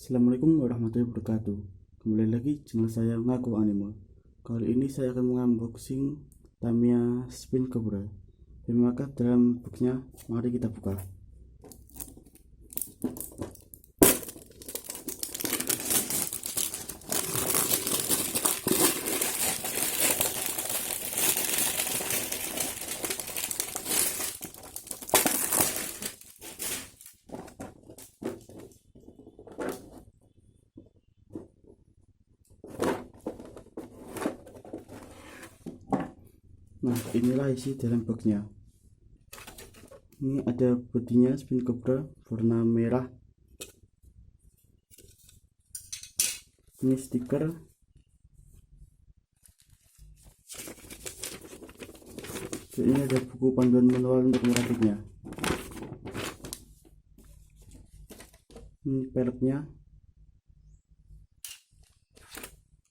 Assalamualaikum warahmatullahi wabarakatuh. Kembali lagi channel saya Ngaku Anime. Kali ini saya akan mengunboxing Tamiya spincobra. Maka dalam boxnya, mari kita buka. Nah, inilah isi dalam boxnya. Ini ada bodinya spincobra warna merah. Ini stiker. Ini ada buku panduan manual untuk merakitnya. Ini peleknya.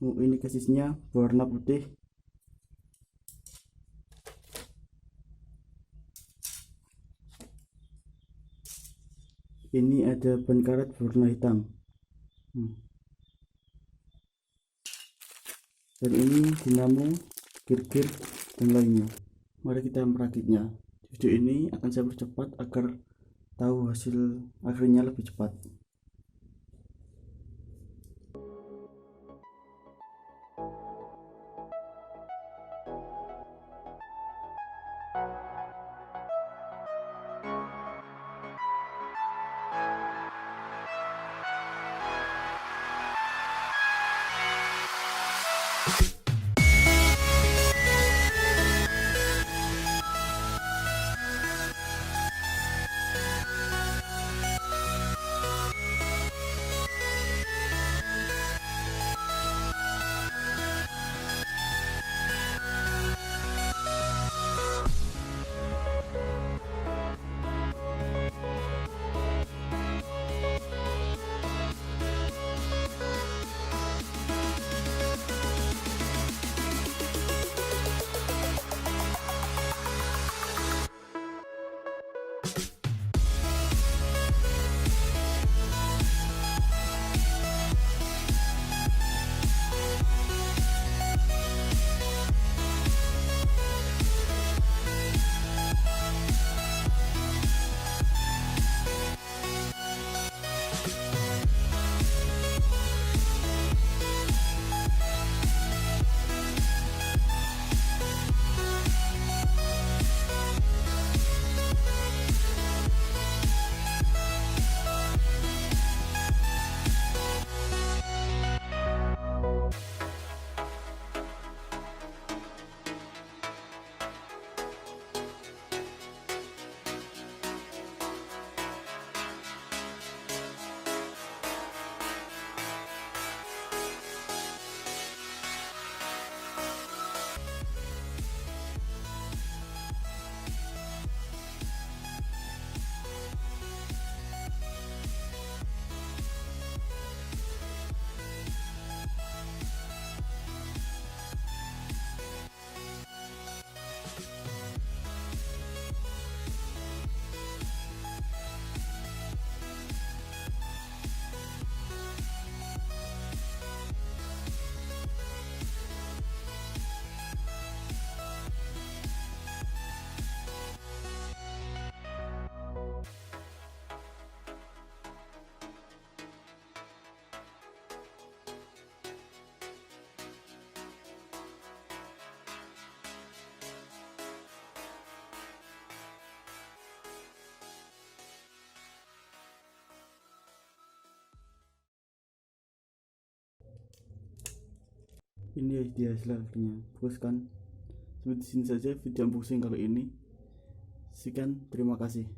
Oh, ini kasisnya warna putih. Ini ada ban karet warna hitam. Dan ini dinamo, gear dan lainnya. Mari kita merakitnya. Video ini akan saya percepat agar tahu hasil akhirnya lebih cepat. Ini dia hasil akhirnya. Bagus kan? Sampai di sini saja video unboxing kali ini. Sekian, terima kasih.